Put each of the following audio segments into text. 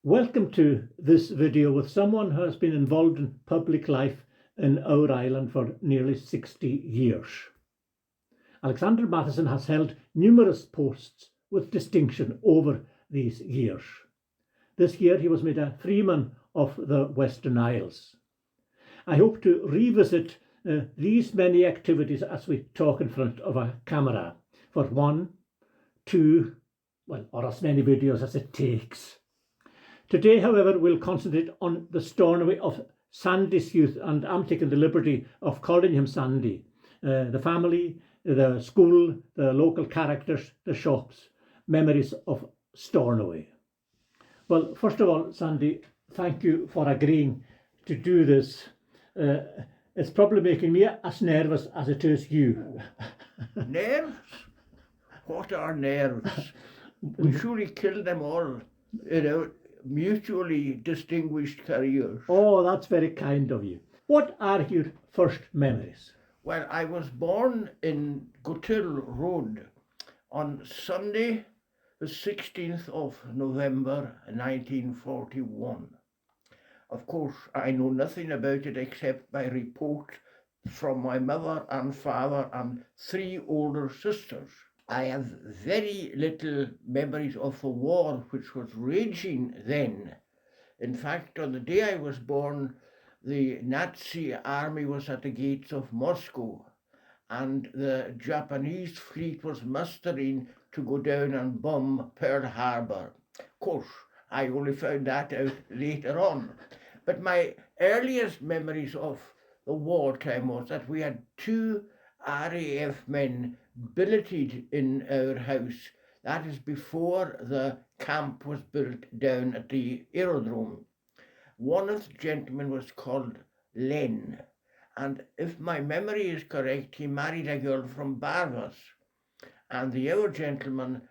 Welcome to this video with someone who has been involved in public life in our island for nearly 60 years. Alexander Matheson has held numerous posts with distinction over these years. This year he was made a Freeman of the Western Isles. I hope to revisit these many activities as we talk in front of a camera for one, two, or as many videos as it takes. Today, however, we'll concentrate on the Stornoway of Sandy's youth, and I'm taking the liberty of calling him Sandy. The family, the school, the local characters, the shops, memories of Stornoway. Well, first of all, Sandy, thank you for agreeing to do this. It's probably making me as nervous as it is you. Nerves? What are nerves? We surely killed them all in our mutually distinguished careers. Oh, that's very kind of you. What are your first memories? Well, I was born in Gotill Road on Sunday, the 16th of November 1941. Of course, I know nothing about it except by report from my mother and father and three older sisters. I have very little memories of the war which was raging then. In fact, on the day I was born, the Nazi army was at the gates of Moscow and the Japanese fleet was mustering to go down and bomb Pearl Harbor. Of course, I only found that out later on. But my earliest memories of the wartime was that we had two RAF men billeted in our house. That is before the camp was built down at the aerodrome. One of the gentlemen was called Len, and if my memory is correct, he married a girl from Barvas, and the other gentleman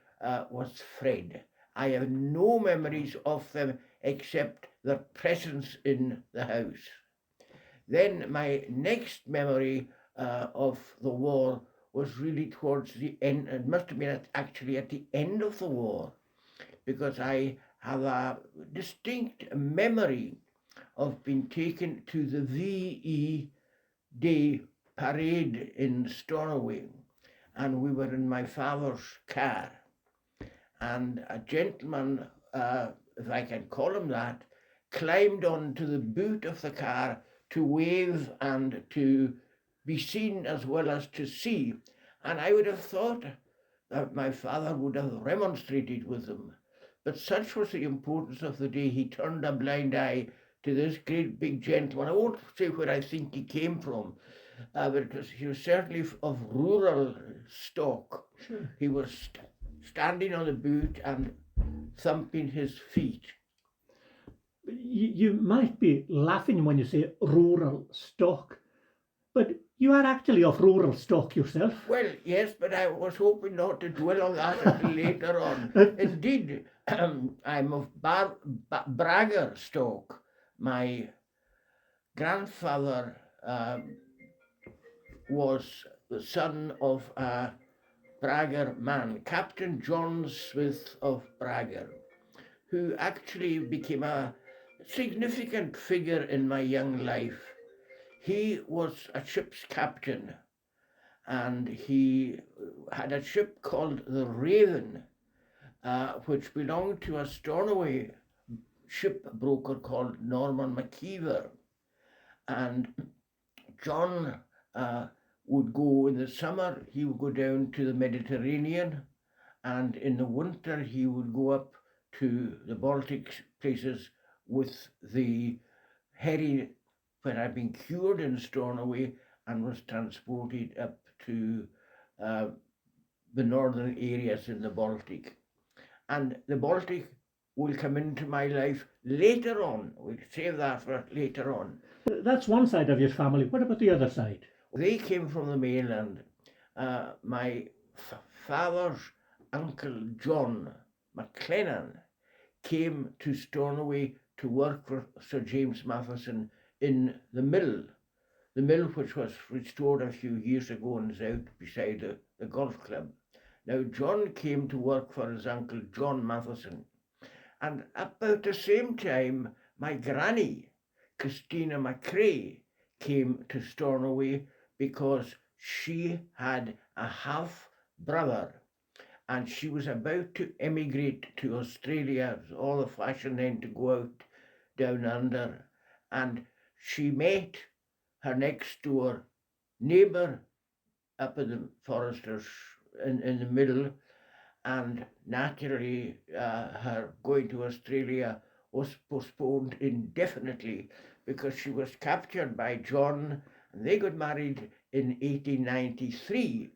was Fred. I have no memories of them except their presence in the house. Then my next memory of the war was really towards the end. It must have been actually at the end of the war, because I have a distinct memory of being taken to the VE Day parade in Stornoway, and we were in my father's car, and a gentleman, if I can call him that, climbed onto the boot of the car to wave and to be seen as well as to see. And I would have thought that my father would have remonstrated with them. But such was the importance of the day, he turned a blind eye to this great big gentleman. I won't say where I think he came from, because he was certainly of rural stock. Sure. He was standing on the boot and thumping his feet. You might be laughing when you say rural stock, but you are actually of rural stock yourself. Well, yes, but I was hoping not to dwell on that until later on. Indeed, I'm of Bragger stock. My grandfather was the son of a Bragger man, Captain John Smith of Bragger, who actually became a significant figure in my young life. He was a ship's captain, and he had a ship called the Raven, which belonged to a Stornoway shipbroker called Norman Maciver. And John would go in the summer, he would go down to the Mediterranean, and in the winter he would go up to the Baltic places with the herring, when I'd been cured in Stornoway, and was transported up to the northern areas in the Baltic. And the Baltic will come into my life later on. We'll save that for later on. That's one side of your family. What about the other side? They came from the mainland. My father's uncle John McLennan came to Stornoway to work for Sir James Matheson in the mill which was restored a few years ago and is out beside the golf club. Now, John came to work for his uncle John Matheson, And about the same time, my granny, Christina McCrae, came to Stornoway because she had a half brother and she was about to emigrate to Australia. It was all the fashion then to go out down under. And she met her next door neighbour up in the Foresters in the middle, and naturally her going to Australia was postponed indefinitely because she was captured by John and they got married in 1893,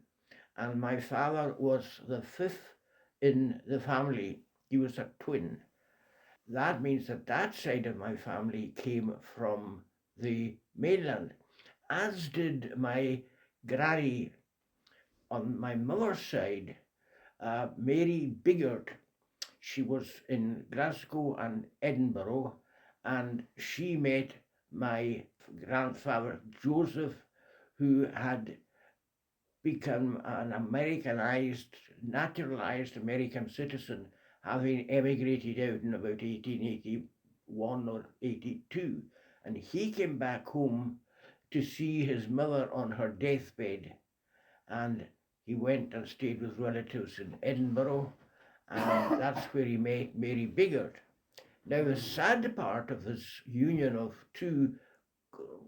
and my father was the fifth in the family. He was a twin. That means that that side of my family came from the mainland, as did my granny on my mother's side, Mary Biggert. She was in Glasgow and Edinburgh, and she met my grandfather Joseph, who had become an Americanized, naturalized American citizen, having emigrated out in about 1881 or 82. And he came back home to see his mother on her deathbed. And he went and stayed with relatives in Edinburgh, and that's where he met Mary Biggert. Now, the sad part of this union of two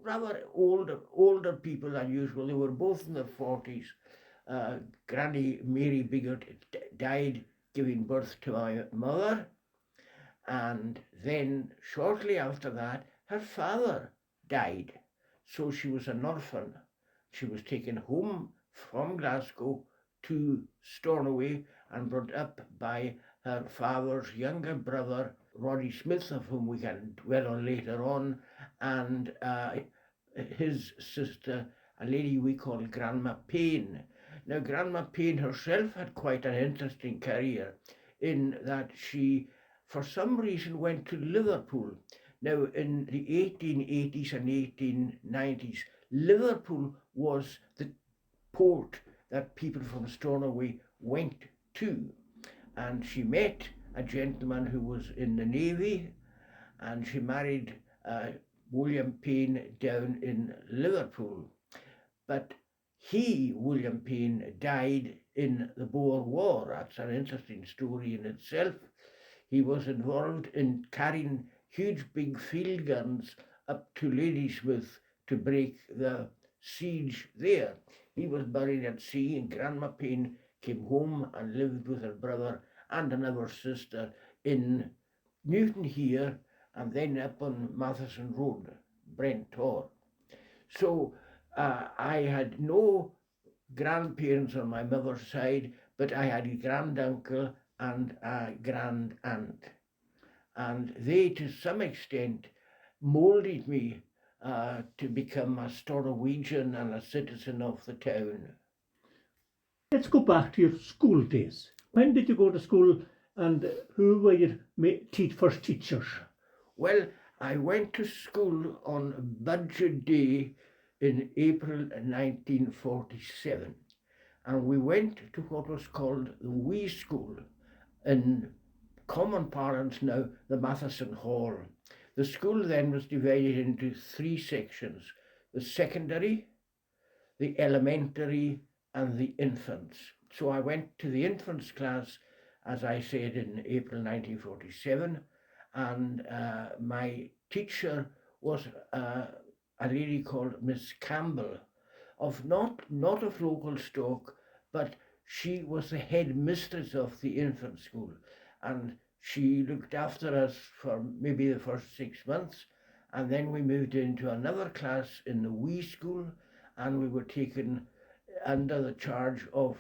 rather older people than usual, they were both in their 40s. Granny Mary Biggert died giving birth to my mother, and then shortly after that, her father died. So she was an orphan. She was taken home from Glasgow to Stornoway and brought up by her father's younger brother, Roddy Smith, of whom we can dwell on later on, and his sister, a lady we call Grandma Payne. Now, Grandma Payne herself had quite an interesting career in that she, for some reason, went to Liverpool. Now, in the 1880s and 1890s, Liverpool was the port that people from Stornoway went to. And she met a gentleman who was in the Navy, and she married William Payne down in Liverpool. But William Payne, died in the Boer War. That's an interesting story in itself. He was involved in carrying huge big field guns up to Ladysmith to break the siege there. He was buried at sea, and Grandma Payne came home and lived with her brother and another sister in Newton here, and then up on Matheson Road, Brent Tor. So I had no grandparents on my mother's side, but I had a granduncle and a grand aunt. And they, to some extent, moulded me to become a Stornowegian and a citizen of the town. Let's go back to your school days. When did you go to school, and who were your first teachers? Well, I went to school on Budget Day in April 1947, and we went to what was called the Wee School, in common parlance now, the Matheson Hall. The school then was divided into three sections: the secondary, the elementary, and the infants. So I went to the infants class, as I said, in April 1947, and my teacher was a lady called Miss Campbell, of not of local stock, but she was the head mistress of the infant school, and she looked after us for maybe the first 6 months, and then we moved into another class in the Wee School, and we were taken under the charge of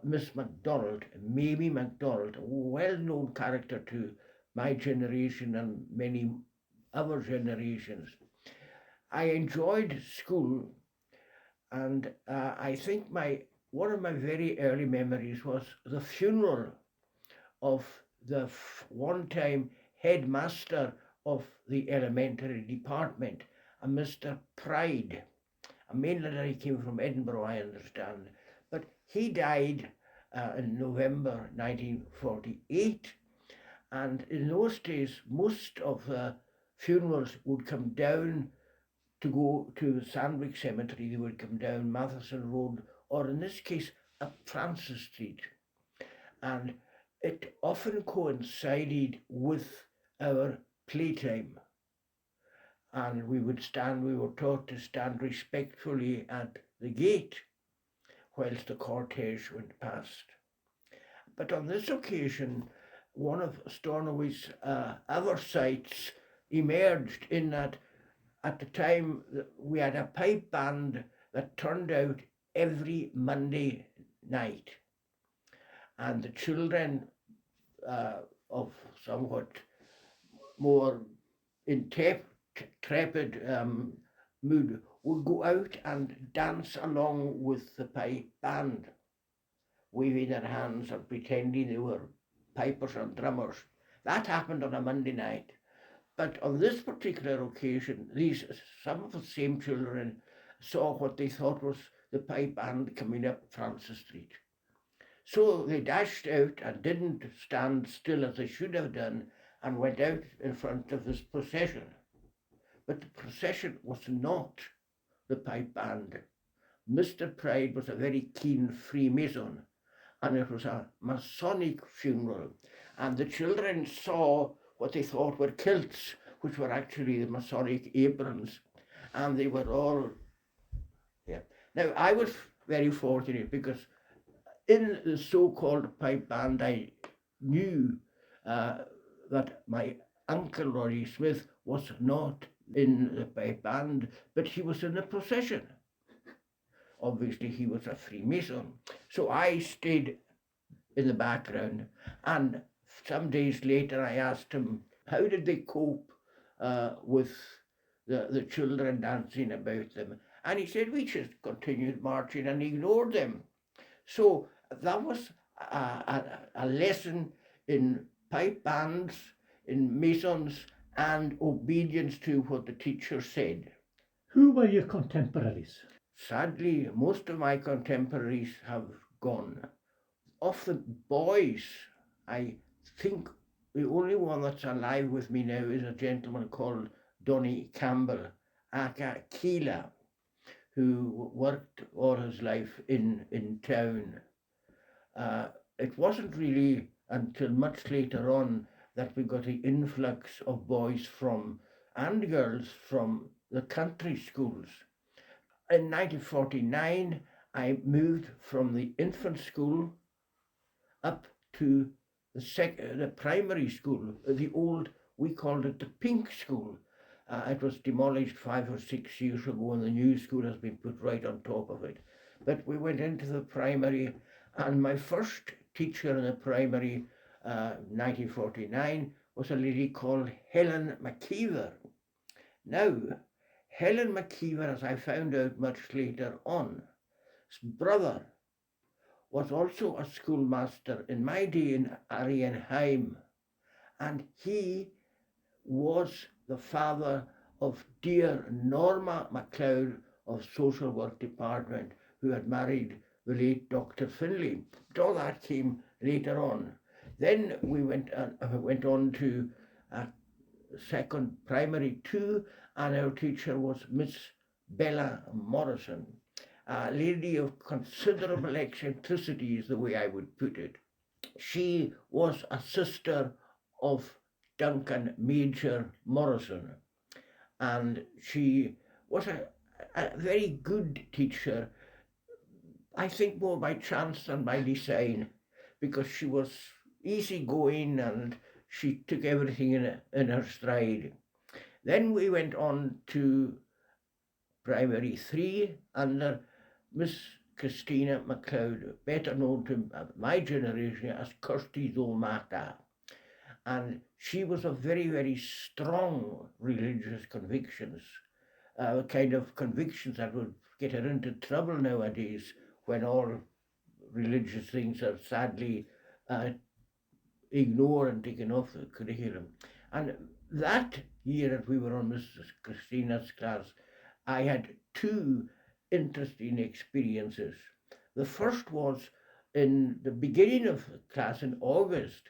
Miss MacDonald, Mamie MacDonald, a well-known character to my generation and many other generations. I enjoyed school, and I think one of my very early memories was the funeral of the one-time headmaster of the elementary department, a Mr. Pride. A mainlander. He came from Edinburgh, I understand, but he died in November 1948, And in those days, most of the funerals would come down to go to Sandwich Cemetery. They would come down Matheson Road, or in this case, up Francis Street. And it often coincided with our playtime. And we were taught to stand respectfully at the gate whilst the cortege went past. But on this occasion, one of Stornoway's other sights emerged in that at the time we had a pipe band that turned out every Monday night. And the children of somewhat more intrepid mood would go out and dance along with the pipe band, waving their hands and pretending they were pipers and drummers. That happened on a Monday night. But on this particular occasion, some of the same children saw what they thought was the pipe band coming up Francis Street. So they dashed out and didn't stand still as they should have done and went out in front of this procession. But the procession was not the pipe band. Mr. Pride was a very keen Freemason, and it was a Masonic funeral. And the children saw what they thought were kilts, which were actually the Masonic aprons. And they were all, yeah. Now, I was very fortunate because in the so-called pipe band, I knew that my uncle Rory Smith was not in the pipe band, but he was in the procession. Obviously, he was a Freemason. So I stayed in the background, and some days later I asked him, how did they cope with the children dancing about them? And he said, we just continued marching and ignored them. So that was a lesson in pipe bands, in Masons, and obedience to what the teacher said. Who were your contemporaries? Sadly, most of my contemporaries have gone. Of the boys, I think the only one that's alive with me now is a gentleman called Donny Campbell, aka Keela, who worked all his life in town. It wasn't really until much later on that we got the influx of boys and girls from the country schools. In 1949, I moved from the infant school up to the primary school, we called it the Pink School. It was demolished 5 or 6 years ago, and the new school has been put right on top of it. But we went into the primary, and my first teacher in the primary, 1949, was a lady called Helen Maciver. Now, Helen Maciver, as I found out much later on, his brother was also a schoolmaster in my day in Arienheim, and he was the father of dear Norma MacLeod of Social Work Department, who had married the late Dr. Finlay. But all that came later on. Then we went on to second primary 2, and our teacher was Miss Bella Morrison, a lady of considerable eccentricity is the way I would put it. She was a sister of Duncan Major Morrison, and she was a very good teacher, I think more by chance than by design, because she was easygoing and she took everything in her stride. Then we went on to primary 3 under Miss Christina MacLeod, better known to my generation as Kirsty Zolmata. And she was of very, very strong religious convictions, kind of convictions that would get her into trouble nowadays when all religious things are sadly ignored and taken off the curriculum. And that year that we were on Mrs. Christina's class, I had 2 interesting experiences. The first was in the beginning of the class in August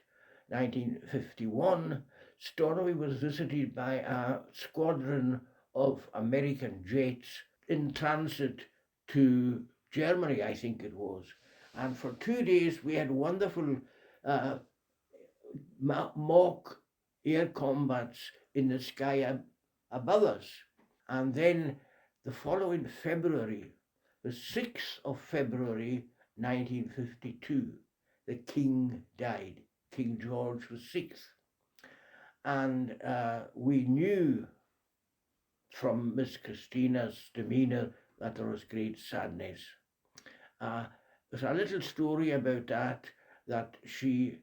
1951, Stornoway was visited by a squadron of American jets in transit to Germany, I think it was. And for 2 days we had wonderful mock air combats in the sky above us. And then the following February, the 6th of February 1952, the King died. King George VI. And we knew from Miss Christina's demeanour that there was great sadness. There's a little story about that she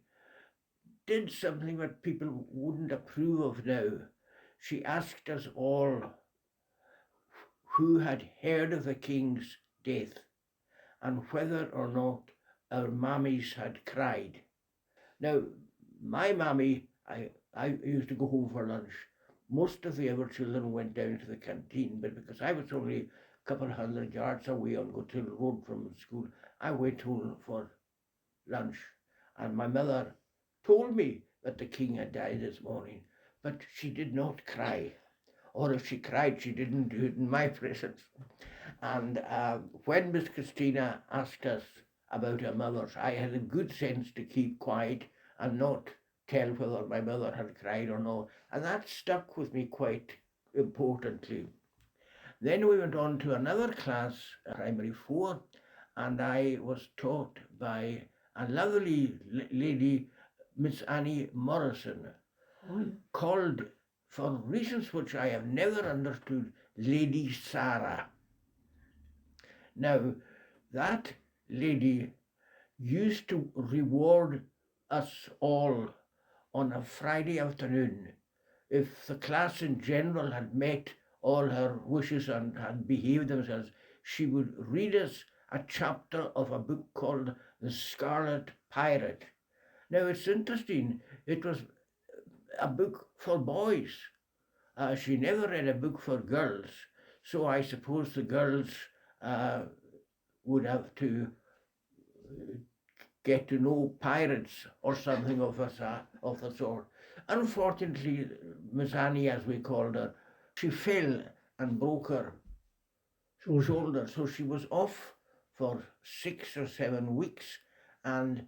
did something that people wouldn't approve of now. She asked us all who had heard of the King's death and whether or not our mammies had cried. Now, my mammy, I used to go home for lunch. Most of the other children went down to the canteen, but because I was only a couple of 100 yards away on Goodhill Road from school, I went home for lunch. And my mother told me that the King had died this morning, but she did not cry. Or if she cried, she didn't do it in my presence. And when Miss Christina asked us about her mothers, I had a good sense to keep quiet and not tell whether my mother had cried or not. And that stuck with me quite importantly. Then we went on to another class, primary 4, and I was taught by a lovely lady, Miss Annie Morrison, called, for reasons which I have never understood, Lady Sarah. Now, that lady used to reward us all on a Friday afternoon. If the class in general had met all her wishes and had behaved themselves, she would read us a chapter of a book called The Scarlet Pirate. Now, it's interesting, it was a book for boys. She never read a book for girls, so I suppose the girls would have to get to know pirates or something of the sort. Unfortunately, Miss Annie, as we called her, she fell and broke her shoulder, so she was off for 6 or 7 weeks, and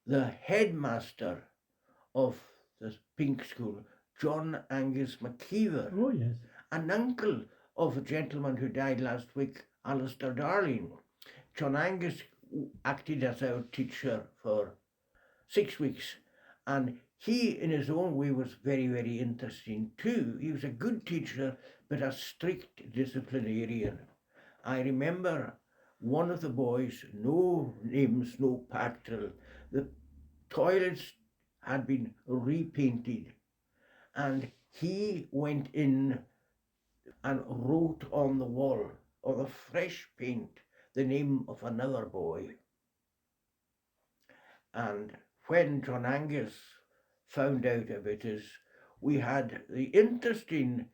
the headmaster of the Pink School, John Angus Maciver, an uncle of a gentleman who died last week, Alistair Darling. John Angus acted as our teacher for 6 weeks, and he, in his own way, was very, very interesting too. He was a good teacher, but a strict disciplinarian. I remember one of the boys, no names, no pactol, the toilets had been repainted, and he went in and wrote on the wall, of a fresh paint, the name of another boy. And when John Angus found out about this, we had the interesting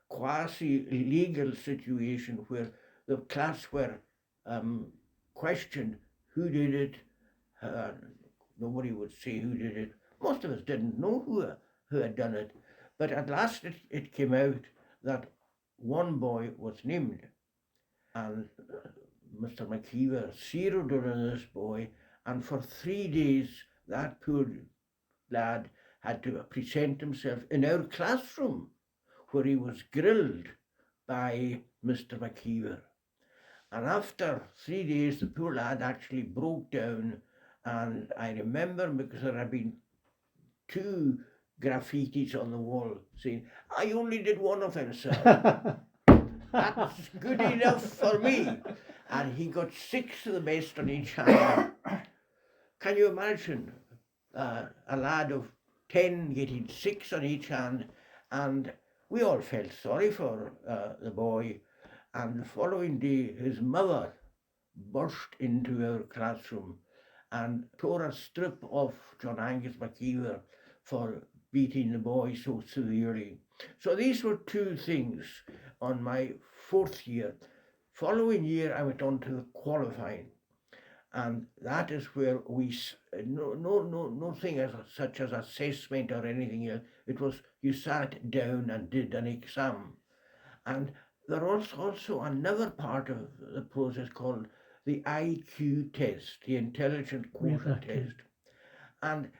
quasi-legal situation where the class were questioned who did it. Nobody would say who did it. Most of us didn't know who had done it. But at last it came out that one boy was named, and Mr. Maciver zeroed in on this boy, and for 3 days that poor lad had to present himself in our classroom, where he was grilled by Mr. Maciver. And after 3 days, the poor lad actually broke down, and I remember, because there had been 2 graffitis on the wall saying, "I only did one of them, sir." That's good enough for me. And he got 6 of the best on each hand. Can you imagine a lad of 10 getting 6 on each hand? And we all felt sorry for the boy. And the following day, his mother burst into our classroom and tore a strip off John Angus Maciver for beating the boy so severely. So these were 2 things on my 4th year. Following year, I went on to the qualifying. And that is where nothing as such as assessment or anything else. It was you sat down and did an exam. And there was also another part of the process called the IQ test, the intelligent quotient test. And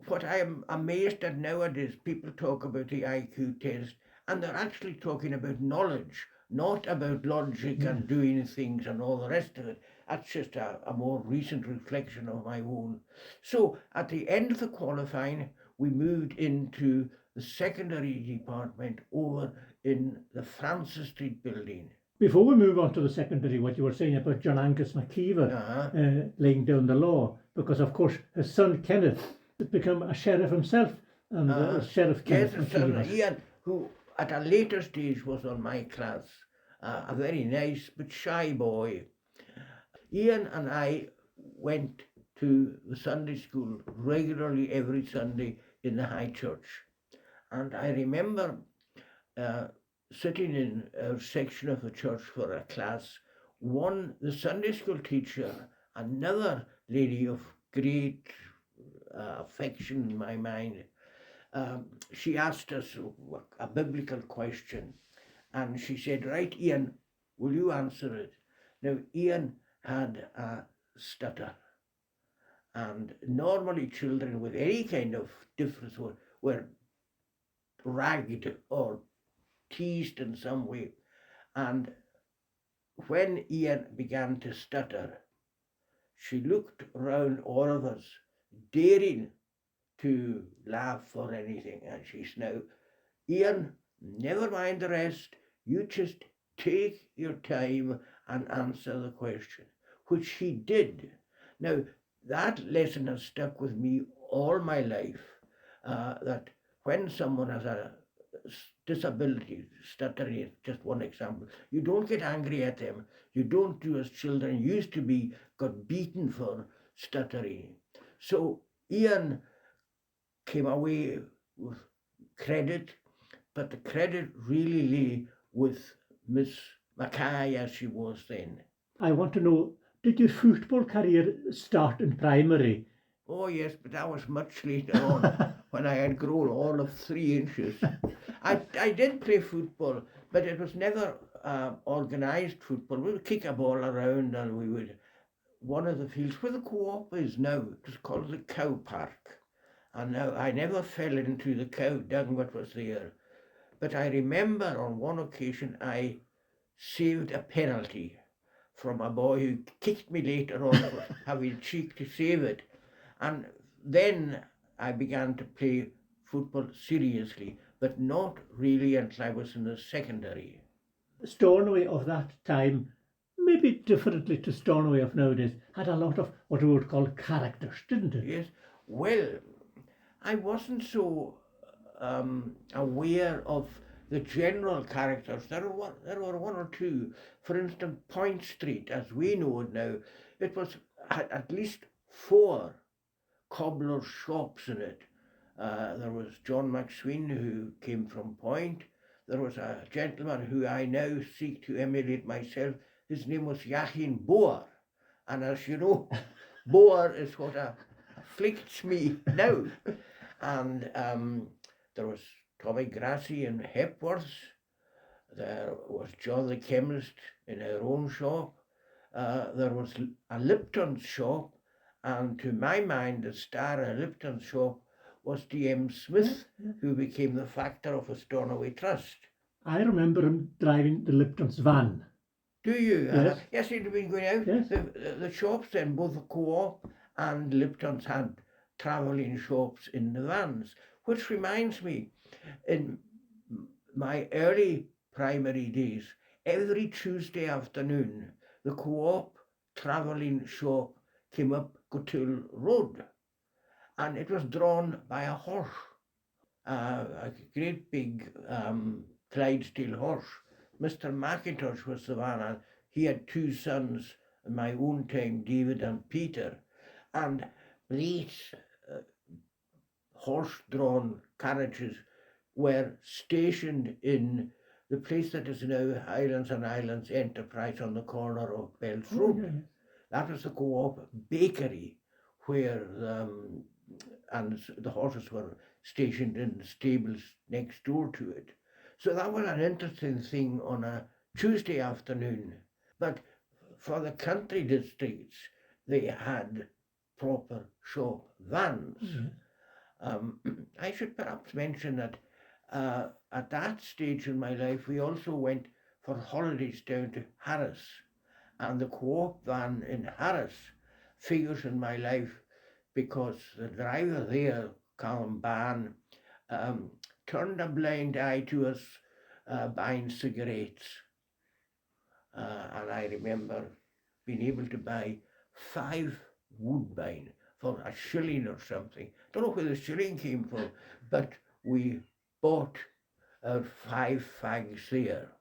what I am amazed at nowadays, people talk about the IQ test, and they're actually talking about knowledge, not about logic and doing things and all the rest of it. That's just a more recent reflection of my own. So at the end of the qualifying, we moved into the secondary department over in the Francis Street building. Before we move on to the secondary, what you were saying about John Angus Maciver laying down the law, because of course his son Kenneth had become a sheriff himself, and Sheriff Kenneth Maciver. Ian, who at a later stage was on my class, a very nice but shy boy. Ian and I went to the Sunday school regularly every Sunday in the high church. And I remember sitting in a section of the church for a class, the Sunday school teacher, another lady of great affection in my mind, she asked us a biblical question, and she said, "Right, Ian, will you answer it?" Now, Ian had a stutter, and normally children with any kind of difference were ragged or teased in some way. And when Ian began to stutter, she looked round all of us, daring to laugh or anything, and she said, "Now, Ian, never mind the rest, you just take your time and answer the question," which he did. Now, that lesson has stuck with me all my life, that when someone has a disability, stuttering is just one example, you don't get angry at them. You don't do as children used to be, got beaten for stuttering. So Ian came away with credit, but the credit really lay with Miss Mackay as she was then. I want to know, did your football career start in primary? Oh yes, but that was much later on when I had grown all of 3 inches. I did play football, but it was never organised football. We would kick a ball around, and we would, one of the fields where the co-op is now, it was called the Cow Park. And now I never fell into the cow dung that was there. But I remember on one occasion I saved a penalty from a boy who kicked me later on for having cheek to save it. And then I began to play football seriously, but not really until I was in the secondary. Stornoway of that time, maybe differently to Stornoway of nowadays, had a lot of what we would call characters, didn't it? Yes. Well, I wasn't so aware of the general characters. There were one or two. For instance, Point Street, as we know it now, it was at least 4 cobbler's shops in it. There was John McSween, who came from Point. There was a gentleman who I now seek to emulate myself. His name was Joachim Boer. And as you know, Boer is what afflicts me now. And there was Tommy Grassi in Hepworth. There was John the chemist in our own shop. There was a Lipton's shop. And to my mind, the star of Lipton's shop was D.M. Smith, who became the factor of the Stornoway Trust. I remember him driving the Lipton's van. Do you? Yes. Yes, he'd have been going out. Yes. The shops then, both the co-op and Lipton's had travelling shops in the vans, which reminds me, in my early primary days, every Tuesday afternoon, the co-op travelling shop came up Gotill Road, and it was drawn by a horse, a great big Clydesdale horse. Mr. McIntosh was the man, and he had 2 sons in my own time, David and Peter, and these horse-drawn carriages were stationed in the place that is now Highlands and Islands Enterprise on the corner of Bells Road. That was the Co-op bakery where and the horses were stationed in the stables next door to it. So that was an interesting thing on a Tuesday afternoon. But for the country districts, they had proper shop vans. I should perhaps mention that at that stage in my life, we also went for holidays down to Harris, and the Co-op van in Harris figures in my life because the driver there, Colin Ban, turned a blind eye to us buying cigarettes. And I remember being able to buy 5 Woodbine for a shilling or something. Don't know where the shilling came from, but we bought our 5 fags there.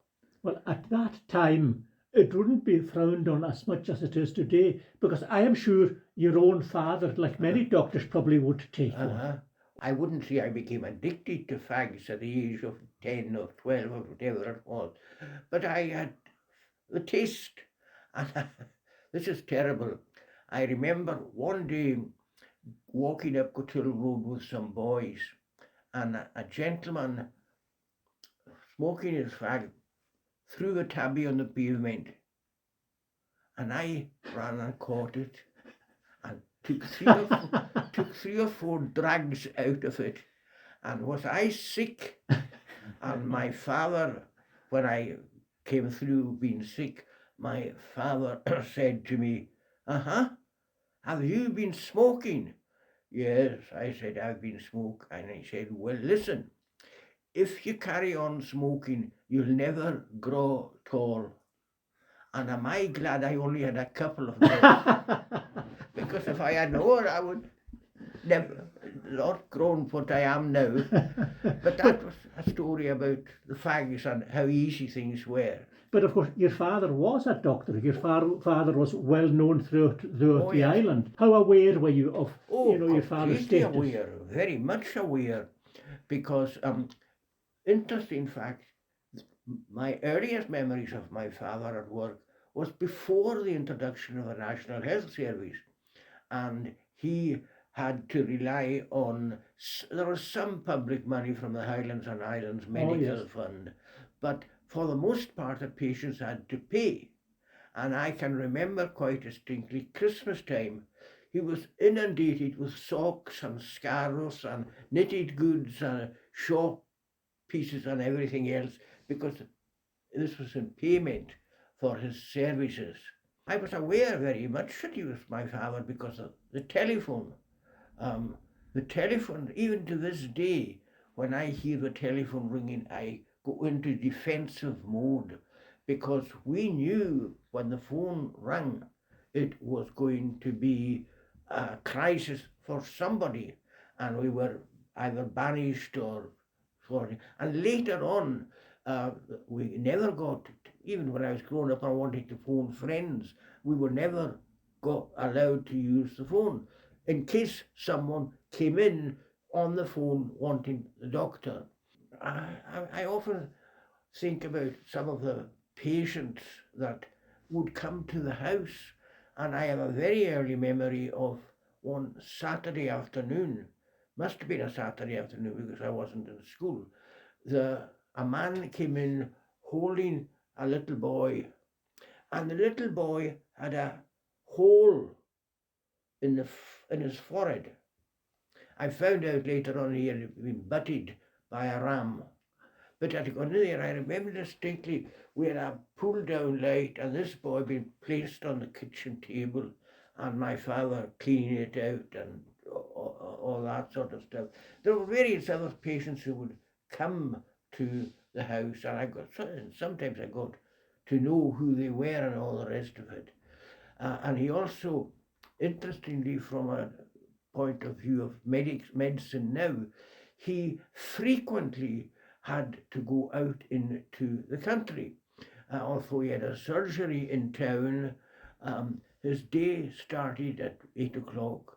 Well, at that time, it wouldn't be frowned on as much as it is today, because I am sure your own father, like many doctors, probably would take one. I wouldn't say I became addicted to fags at the age of 10 or 12 or whatever it was, but I had the taste. And this is terrible. I remember one day walking up Cotillo Road with some boys, and a gentleman smoking his fag threw a tabby on the pavement, and I ran and caught it and took three or four drags out of it. And was I sick? And my father, when I came through being sick, my father said to me, have you been smoking? Yes, I said, I've been smoking. And he said, well, listen, if you carry on smoking, you'll never grow tall. And am I glad I only had a couple of those? Because if I had more, I would never not grown what I am now. But that was a story about the fags and how easy things were. But of course, your father was a doctor. Your father was well known throughout the island. How aware were you of your father's status? Aware, very much aware, because interesting fact, my earliest memories of my father at work was before the introduction of a National Health Service, and he had to rely on, there was some public money from the Highlands and Islands Medical Fund, but for the most part the patients had to pay. And I can remember quite distinctly Christmas time, he was inundated with socks and scarves and knitted goods and shop pieces and everything else, because this was in payment for his services. I was aware very much that he was my father because of the telephone. The telephone, even to this day, when I hear the telephone ringing, I go into defensive mode, because we knew when the phone rang, it was going to be a crisis for somebody, and we were either banished or sorry. And later on, we never got, even when I was growing up and wanted to phone friends, we were never allowed to use the phone in case someone came in on the phone wanting the doctor. I often think about some of the patients that would come to the house, and I have a very early memory of one Saturday afternoon, must have been a Saturday afternoon because I wasn't in school. A man came in holding a little boy, and the little boy had a hole in his forehead. I found out later on he had been butted by a ram. But at gone in there, I remember distinctly, we had a pull-down light and this boy being placed on the kitchen table and my father cleaning it out and all that sort of stuff. There were various other patients who would come to the house, and sometimes I got to know who they were and all the rest of it. And he also, interestingly, from a point of view of medicine now, he frequently had to go out into the country. Although he had a surgery in town, his day started at 8 o'clock.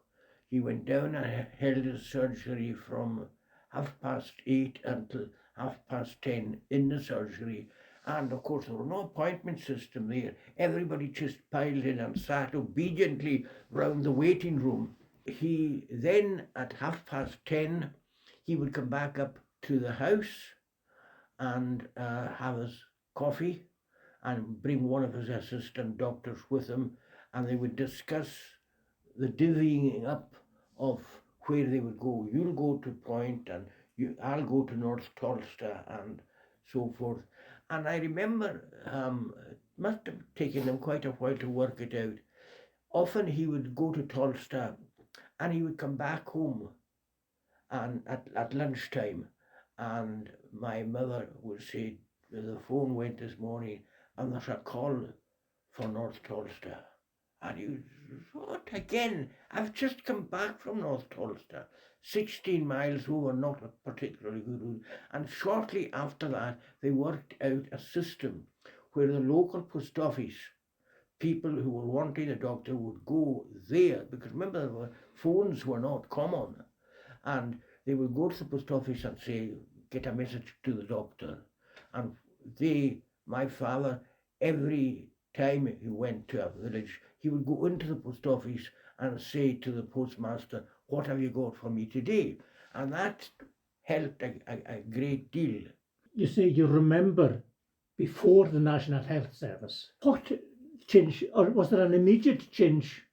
He went down and held his surgery from 8:30 until 10:30 in the surgery, And of course, there was no appointment system there. Everybody just piled in and sat obediently round the waiting room. He then, at 10:30, he would come back up to the house and have his coffee and bring one of his assistant doctors with him, and they would discuss the divvying up of where they would go. You'll go to Point, and I'll go to North Tulsta, and so forth. And I remember it must have taken them quite a while to work it out. Often he would go to Tulsta and he would come back home and at lunchtime, and my mother would say, the phone went this morning and there's a call for North Tulsta. And he was, what again? I've just come back from North Tulsta, 16 miles over, not a particularly good route. And shortly after that, they worked out a system where the local post office, people who were wanting a doctor would go there, because remember, phones were not common, and they would go to the post office and say, get a message to the doctor. And my father, every time he went to a village, he would go into the post office and say to the postmaster, what have you got for me today? And that helped a great deal. You say you remember before the National Health Service. What change, or was there an immediate change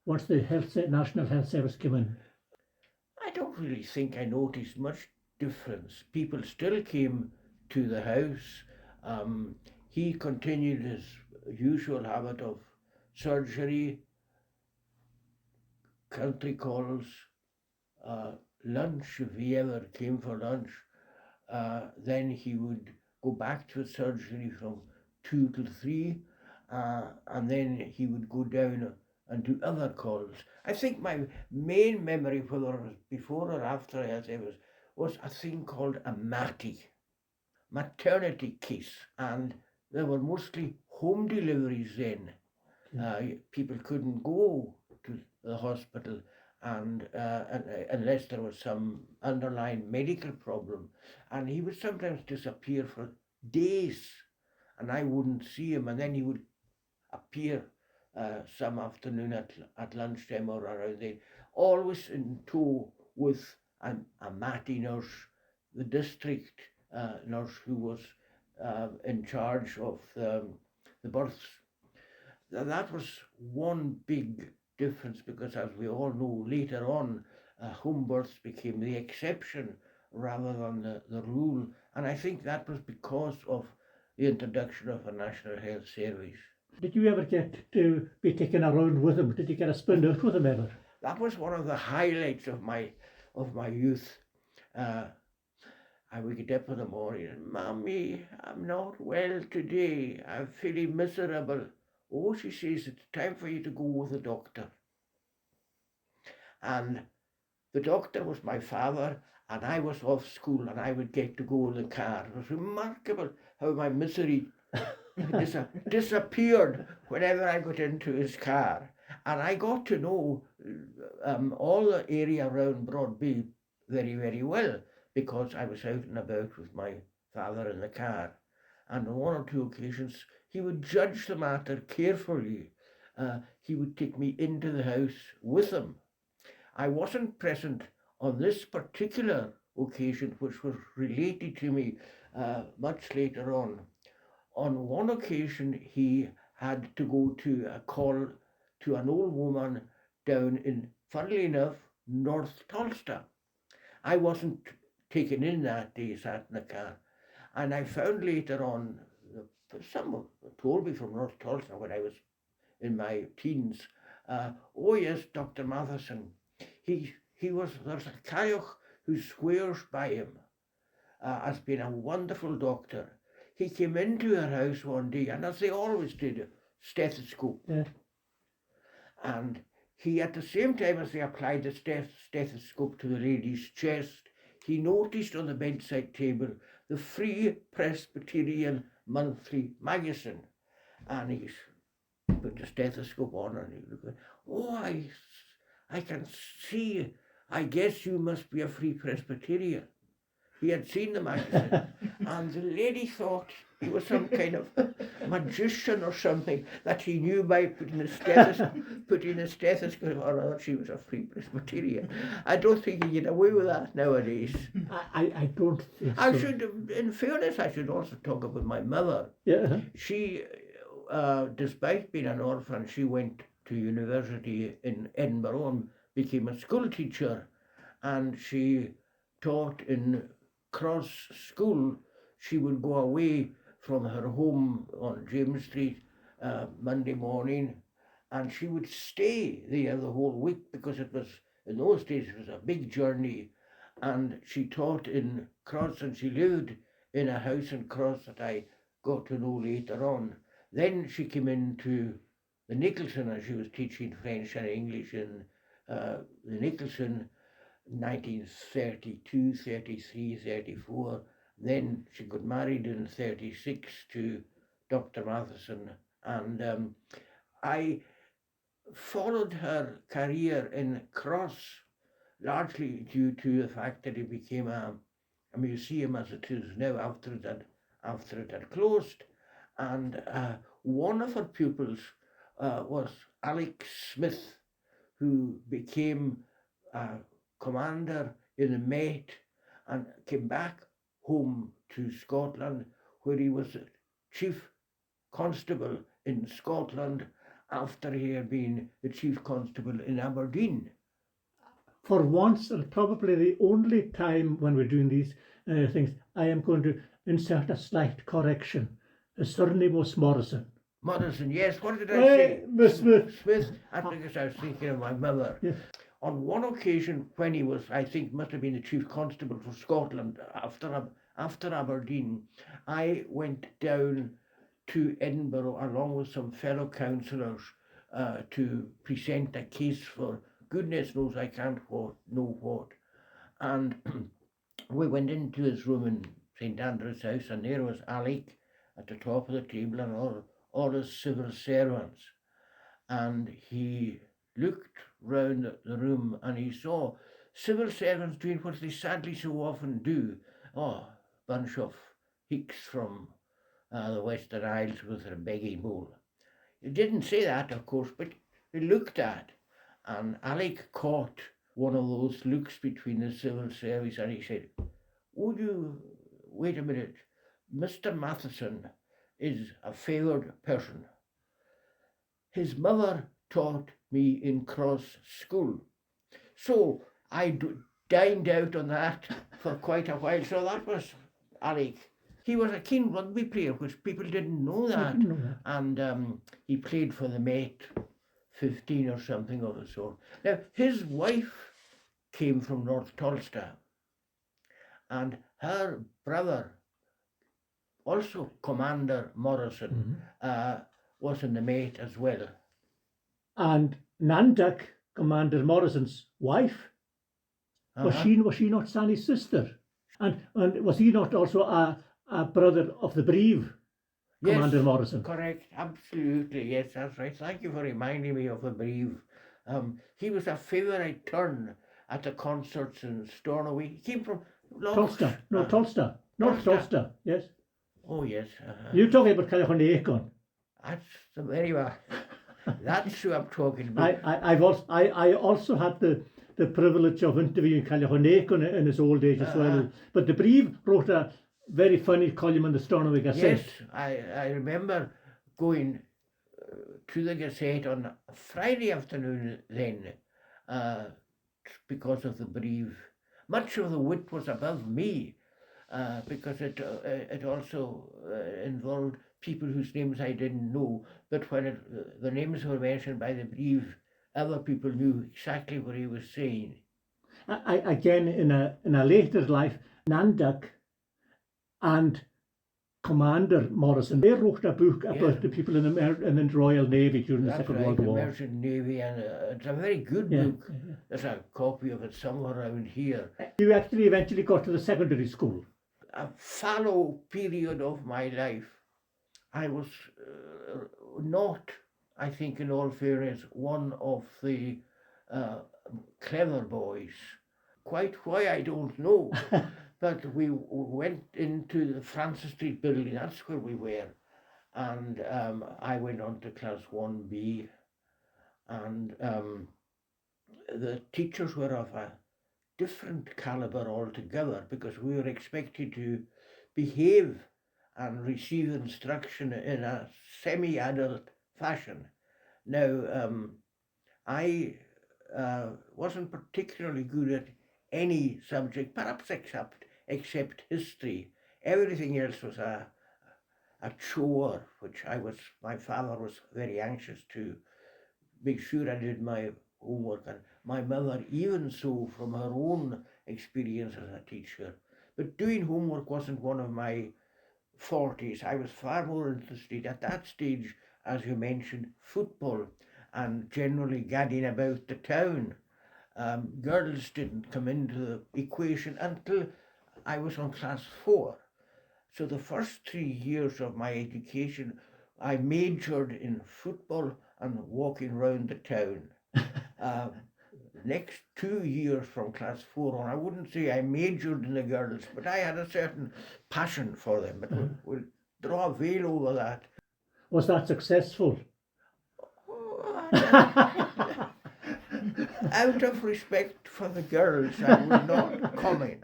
once the National Health Service came in? I don't really think I noticed much difference. People still came to the house. He continued his usual habit of surgery, country calls, lunch if he ever came for lunch. Then he would go back to his surgery from 2 till 3, and then he would go down and do other calls. I think my main memory, whether it was before or after Alzheimer's, was a thing called a maternity case, and there were mostly home deliveries then. People couldn't go to the hospital, and unless there was some underlying medical problem, and he would sometimes disappear for days, and I wouldn't see him, and then he would appear some afternoon at lunchtime or around then, always in tow with a Matty nurse, the district nurse who was in charge of the births. That was one big difference, because as we all know, later on, home births became the exception rather than the rule. And I think that was because of the introduction of a National Health Service. Did you ever get to be taken around with him? Did you get a spin out with him ever? That was one of the highlights of my youth. I would get up in the morning and, Mommy, I'm not well today. I'm feeling miserable. Oh, she says, it's time for you to go with the doctor. And the doctor was my father, and I was off school, and I would get to go in the car. It was remarkable how my misery disappeared whenever I got into his car. And I got to know all the area around Broadby very, very well, because I was out and about with my father in the car. And on one or two occasions, he would judge the matter carefully. He would take me into the house with him. I wasn't present on this particular occasion, which was related to me much later on. On one occasion, he had to go to a call to an old woman down in, funnily enough, North Tulsta. I wasn't taken in that day, sat in the car. And I found later on, someone told me from North Tulsa when I was in my teens, oh yes, Dr. Matheson, there's a Caioch who swears by him as being a wonderful doctor. He came into her house one day, and as they always did, a stethoscope. Yeah. And he, at the same time as they applied the stethoscope to the lady's chest, he noticed on the bedside table the Free Presbyterian Monthly Magazine. And he put the stethoscope on, and he was going, oh, I can see, I guess you must be a Free Presbyterian. He had seen the magazine, and the lady thought he was some kind of magician or something, that he knew by putting a stethoscope on her. She was a free Presbyterian. I don't think he get away with that nowadays. I don't think so. I should, in fairness, I should also talk about my mother. Yeah. She, despite being an orphan, she went to university in Edinburgh and became a school teacher, and she taught in Cross School. She would go away from her home on James Street Monday morning, and she would stay there the whole week, because it was, in those days, it was a big journey. And she taught in Cross, and she lived in a house in Cross that I got to know later on. Then she came into the Nicholson, and she was teaching French and English in the Nicholson, 1932, 33, 34. Then she got married in 36 to Dr. Matheson, and I followed her career in Cross largely due to the fact that it became a museum as it is now after it had closed. And one of her pupils was Alex Smith, who became commander in the Met and came back home to Scotland, where he was chief constable in Scotland after he had been the chief constable in Aberdeen. For once, and probably the only time when we're doing these things, I am going to insert a slight correction. His surname was Morrison. Morrison, yes. What did I say? Miss Smith. Smith. That's because I was thinking of my mother. Yes. On one occasion, when he was, I think, must have been the chief constable for Scotland after Aberdeen, I went down to Edinburgh along with some fellow councillors to present a case for goodness knows I can't know what. And we went into his room in St Andrew's House, and there was Alec at the top of the table and all his civil servants. And he looked round the room and he saw civil servants doing what they sadly so often do. Oh, bunch of hicks from the Western Isles with their begging bowl. He didn't say that, of course, but he looked at, and Alec caught one of those looks between the civil service, and he said, "Would you wait a minute? Mr. Matheson is a favoured person. His mother taught me in Cross School." So I dined out on that for quite a while. So that was Alec. He was a keen rugby player, which people didn't know that. And he played for the Met, 15 or something of the sort. Now, his wife came from North Tulster, and her brother, also Commander Morrison, was in the Met as well. And Nantuck, Commander Morrison's wife, was she not Sandy's sister? And was he not also a brother of the Breve, Commander Morrison? Correct, absolutely, yes, that's right. Thank you for reminding me of the Breve. He was a favourite turn at the concerts in Stornoway. He came from Tulster, North Tulster, yes. Oh, yes. You're talking about Calhoun. That's the very well. That's who I'm talking about. I also had the privilege of interviewing Calhoun in his old age as well. But the Breve wrote a very funny column in the Stornoway Gazette. Yes, I remember going to the Gazette on a Friday afternoon then, because of the Breve. Much of the wit was above me, because it also involved people whose names I didn't know, but when the names were mentioned by the Breve, other people knew exactly what he was saying. Again, in a later life, Nantuck and Commander Morrison, they wrote a book about the people in the Royal Navy during the Second World War. The Merchant Navy, and it's a very good book. There's a copy of it somewhere around here. You actually eventually got to the secondary school. A fallow period of my life. I was not, I think in all fairness, one of the clever boys. Quite why, I don't know. but we went into the Francis Street building, that's where we were. And I went on to class 1B, and the teachers were of a different calibre altogether, because we were expected to behave and receive instruction in a semi-adult fashion. Now, I wasn't particularly good at any subject, perhaps except history. Everything else was a chore, which my father was very anxious to make sure I did my homework, and my mother even so, from her own experience as a teacher. But doing homework wasn't one of my forties. I was far more interested at that stage, as you mentioned, football, and generally gadding about the town. Girls didn't come into the equation until I was on class 4. So the first 3 years of my education, I majored in football and walking round the town. Next 2 years from class 4 on, I wouldn't say I majored in the girls, but I had a certain passion for them. But we'll draw a veil over that. Was that successful? Out of respect for the girls, I will not comment.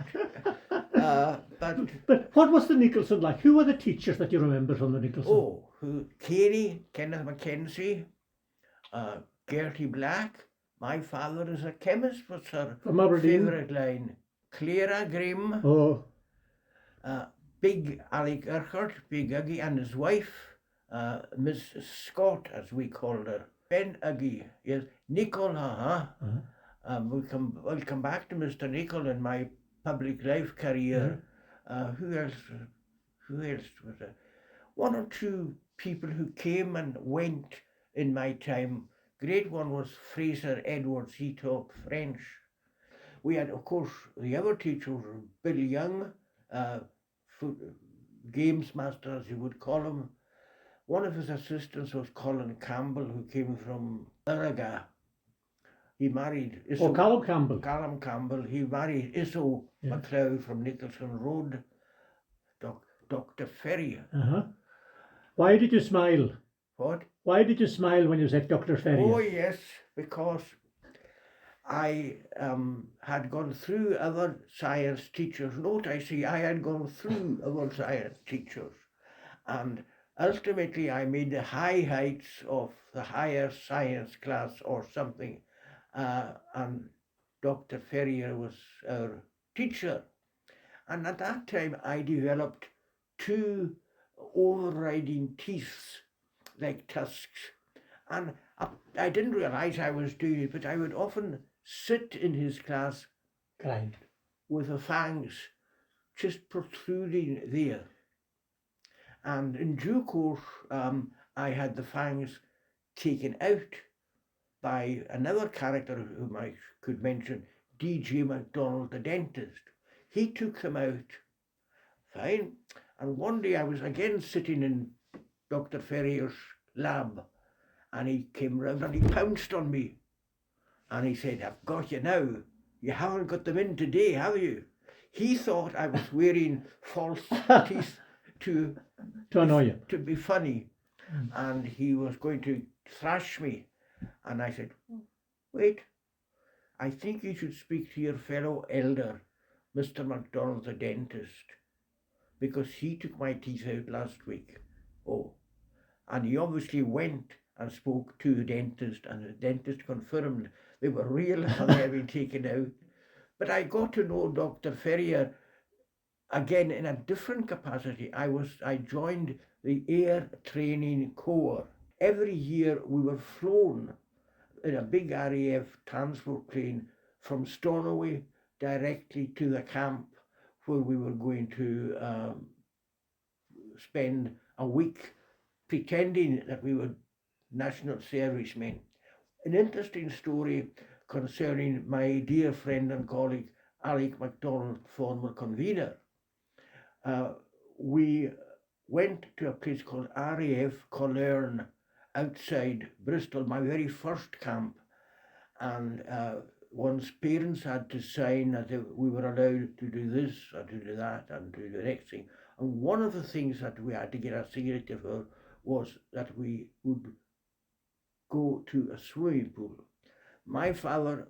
But what was the Nicholson like? Who were the teachers that you remember from the Nicholson? Oh, Kenneth Mackenzie, Gertie Black. My father is a chemist, was her favourite line. Clara Grimm. Oh. Big Alec Urquhart, Big Uggy, and his wife, Miss Scott, as we called her. Ben Uggy, yes. Nicola, we'll come back to Mr. Nichol in my public life career. Who else was there? One or two people who came and went in my time. Great one was Fraser Edwards. He taught French. We had, of course, the other teachers were Bill Young, games master, as you would call him. One of his assistants was Colin Campbell, who came from Urraga. He married Isso. Oh, Callum Campbell. Callum Campbell. He married Isso MacLeod from Nicholson Road. Dr. Ferrier. Why did you smile? What? Why did you smile when you said Dr. Ferrier? Oh, yes, because I had gone through other science teachers. Note, I had gone through other science teachers, and ultimately I made the high heights of the higher science class or something, and Dr. Ferrier was our teacher. And at that time I developed 2 overriding teeth, like tusks, and I didn't realize I was doing it, but I would often sit in his class with the fangs just protruding there. And in due course, I had the fangs taken out by another character whom I could mention, D.J. MacDonald, the dentist. He took them out. Fine. And one day I was again sitting in Dr. Ferrier's lab, and he came round and he pounced on me. And he said, "I've got you now. You haven't got them in today, have you?" He thought I was wearing false teeth to annoy you, to be funny, and he was going to thrash me. And I said, "Wait, I think you should speak to your fellow elder, Mr. MacDonald the dentist, because he took my teeth out last week." Oh, and he obviously went and spoke to the dentist, and the dentist confirmed they were real and they had been taken out. But I got to know Dr. Ferrier again in a different capacity. I joined the Air Training Corps. Every year we were flown in a big RAF transport plane from Stornoway directly to the camp, where we were going to spend a week pretending that we were national servicemen. An interesting story concerning my dear friend and colleague Alec MacDonald, former convener. We went to a place called RAF Colerne outside Bristol, my very first camp, and one's parents had to sign that we were allowed to do this or to do that and to do the next thing. And one of the things that we had to get a signature for was that we would go to a swimming pool. My father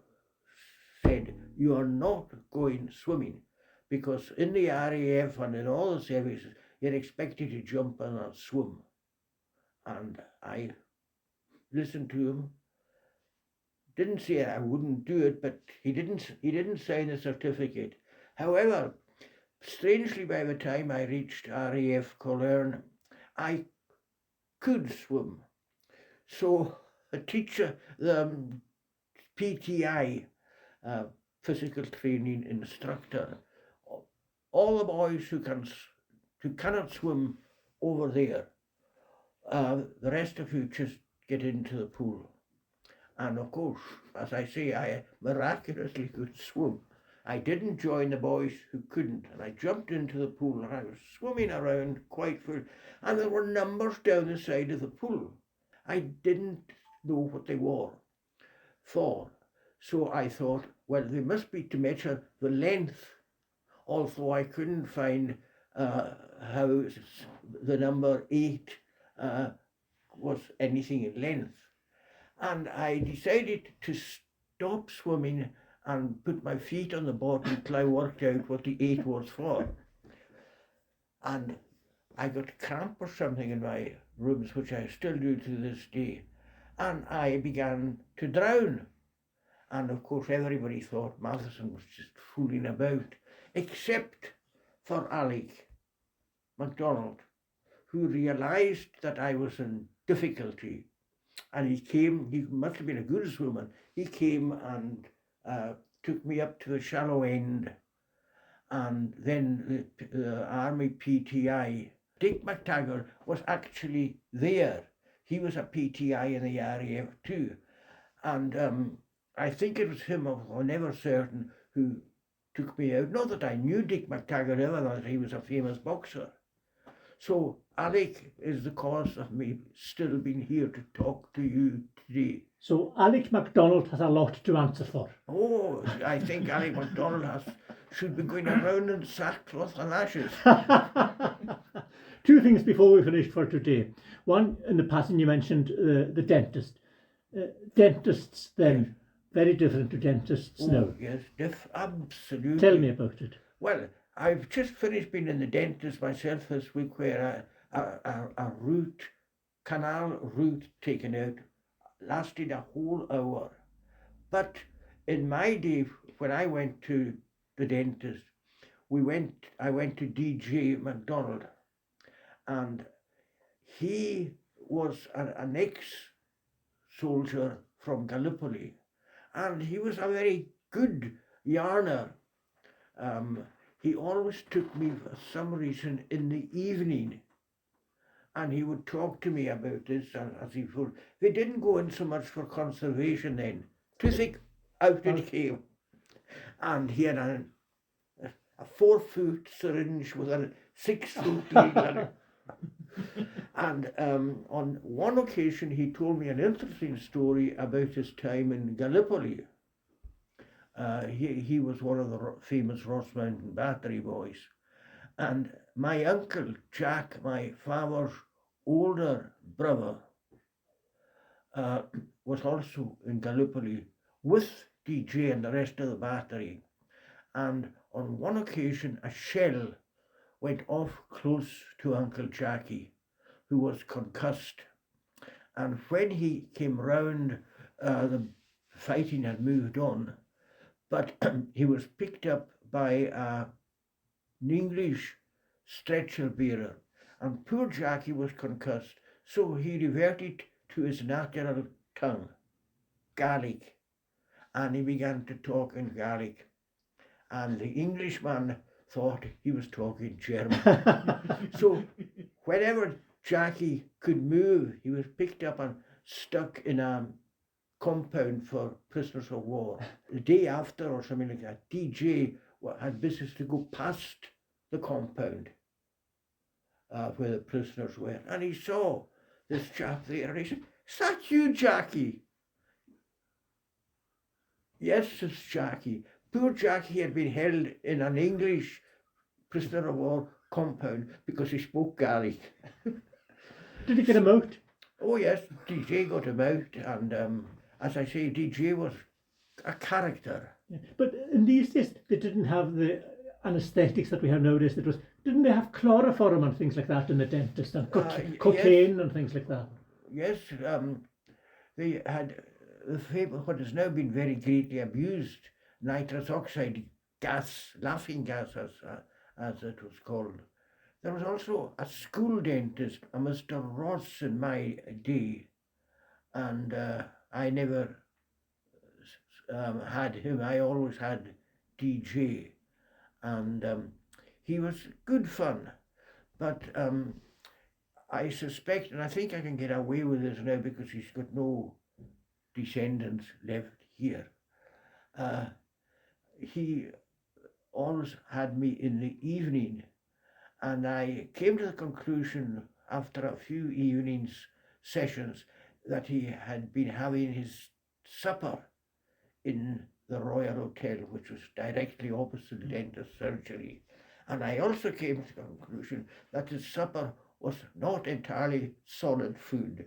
said, "You are not going swimming, because in the RAF and in all the services, you're expected to jump in and swim." And I listened to him. Didn't say I wouldn't do it, but he didn't sign the certificate. However, strangely, by the time I reached RAF Colerne, I could swim. So a teacher, the PTI, physical training instructor, all the boys who cannot swim over there, the rest of you just get into the pool. And of course, as I say, I miraculously could swim. I didn't join the boys who couldn't, and I jumped into the pool and I was swimming around quite full, and there were numbers down the side of the pool. I didn't know what they were for, so I thought, well, they must be to measure the length, although I couldn't find how the number 8 was anything in length. And I decided to stop swimming and put my feet on the bottom till I worked out what the 8 was for. And I got cramp or something in my ribs, which I still do to this day. And I began to drown. And of course, everybody thought Matheson was just fooling about, except for Alec MacDonald, who realised that I was in difficulty. And he must have been a good swimmer. He came and took me up to the shallow end. And then the Army PTI, Dick McTaggart, was actually there. He was a PTI in the RAF too. And I think it was him, I'm never certain, who took me out. Not that I knew Dick McTaggart ever, that he was a famous boxer. So Alec is the cause of me still being here to talk to you today. So Alec MacDonald has a lot to answer for. Oh, I think Alec MacDonald should be going around in sackcloth and ashes. Two things before we finish for today. One, in the passing you mentioned the dentist. Dentists then, very different to dentists now. Yes, absolutely. Tell me about it. Well, I've just finished being in the dentist myself this week, where a canal root taken out lasted a whole hour. But in my day, when I went to the dentist, I went to DJ MacDonald, and he was an ex-soldier from Gallipoli, and he was a very good yarner. He always took me for some reason in the evening, and he would talk to me about this as he would. They didn't go in so much for conservation then. Toothache, out it came. And he had a 4-foot syringe with a 6-foot needle. And on one occasion he told me an interesting story about his time in Gallipoli. He was one of the famous Ross Mountain Battery boys. And my uncle Jack, my father's older brother, was also in Gallipoli with DJ and the rest of the battery. And on one occasion a shell went off close to Uncle Jackie, who was concussed. And when he came round, the fighting had moved on, but he was picked up by an English stretcher bearer, and poor Jackie was concussed, so he reverted to his natural tongue, Gaelic, and he began to talk in Gaelic, and the Englishman thought he was talking German. So whenever Jackie could move, he was picked up and stuck in a compound for prisoners of war. The day after or something like that, DJ had business to go past the compound where the prisoners were, and he saw this chap there, and he said, "Is that you, Jackie?" Yes, it's Jackie. Poor Jackie had been held in an English prisoner of war compound because he spoke Gaelic. Did he get him out? Oh yes, DJ got him out, and as I say, DJ was a character. Yeah. But in these days, they didn't have the anaesthetics that we have nowadays. Didn't they have chloroform and things like that in the dentist, and cocaine yes, and things like that? Yes, they had what has now been very greatly abused, nitrous oxide gas, laughing gas as it was called. There was also a school dentist, a Mr. Ross in my day, and I never had him. I always had DJ, and he was good fun. But I suspect, and I think I can get away with this now because he's got no descendants left here. He always had me in the evening, and I came to the conclusion after a few evenings sessions that he had been having his supper in the Royal Hotel, which was directly opposite the dentist surgery. And I also came to the conclusion that his supper was not entirely solid food.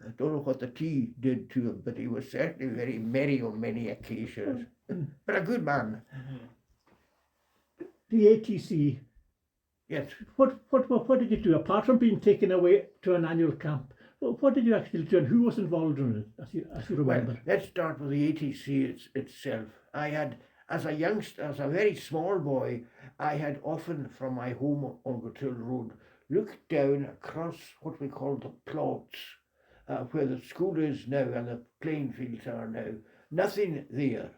I don't know what the tea did to him, but he was certainly very merry on many occasions. But a good man. The ATC. Yes. What did you do apart from being taken away to an annual camp? What did you actually do, and who was involved in it, as you remember? Well, let's start with the ATC itself. I had, as a youngster, as a very small boy, I had often from my home on Goodhill Road looked down across what we call the plots, where the school is now and the playing fields are now. Nothing there.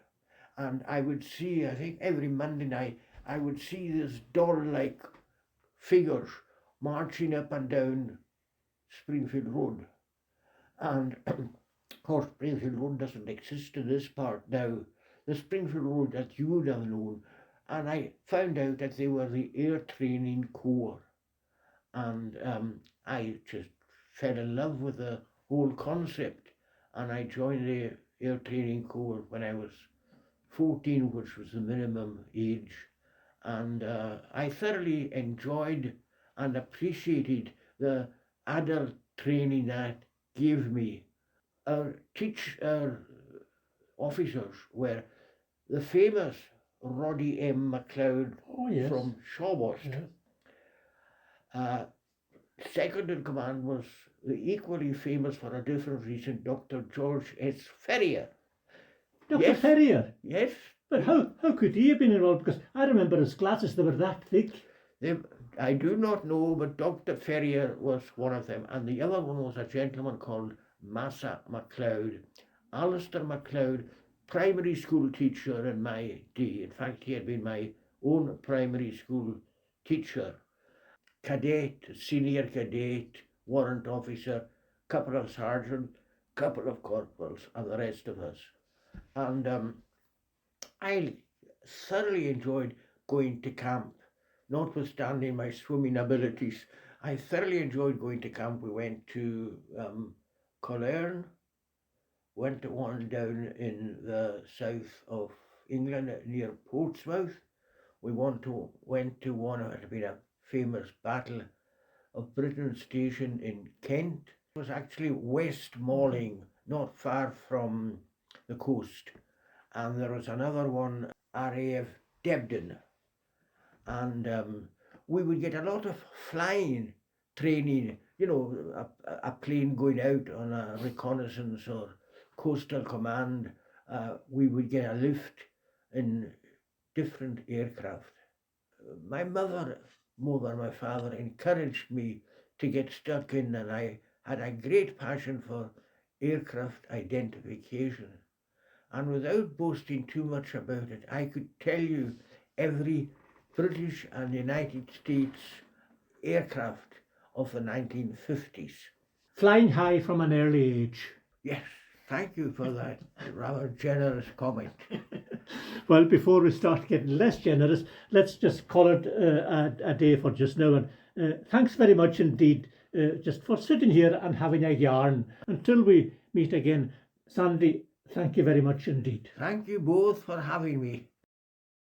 And I would see, I think every Monday night, I would see these doll-like figures marching up and down Springfield Road. And of course, Springfield Road doesn't exist in this part now. The Springfield Road that you would have known. And I found out that they were the Air Training Corps. And I just fell in love with the whole concept. And I joined the Air Training Corps when I was 14, which was the minimum age. And I thoroughly enjoyed and appreciated the adult training that gave me. Our officers were the famous Roddy M. MacLeod from Shawbost. Yes. Second in command was the equally famous for a different reason, Dr. George S. Ferrier. Dr. Ferrier? Yes. But how could he have been involved? Because I remember his glasses, they were that thick. I do not know, but Dr. Ferrier was one of them. And the other one was a gentleman called Massa MacLeod. Alistair MacLeod, primary school teacher in my day. In fact, he had been my own primary school teacher. Cadet, senior cadet, warrant officer, couple of sergeants, couple of corporals, and the rest of us. And I thoroughly enjoyed going to camp, notwithstanding my swimming abilities. I thoroughly enjoyed going to camp. We went to Colerne, went to one down in the south of England near Portsmouth. We went to one that had been a famous Battle of Britain station in Kent. It was actually West Malling, not far from the coast. And there was another one, RAF Debden. And we would get a lot of flying training, you know, a plane going out on a reconnaissance or coastal command. We would get a lift in different aircraft. My mother, more than my father, encouraged me to get stuck in, and I had a great passion for aircraft identification. And without boasting too much about it, I could tell you every British and United States aircraft of the 1950s. Flying high from an early age. Yes, thank you for that rather generous comment. Well, before we start getting less generous, let's just call it a day for just now. And thanks very much indeed just for sitting here and having a yarn. Until we meet again, Sandy, Thank you very much indeed. Thank you both for having me.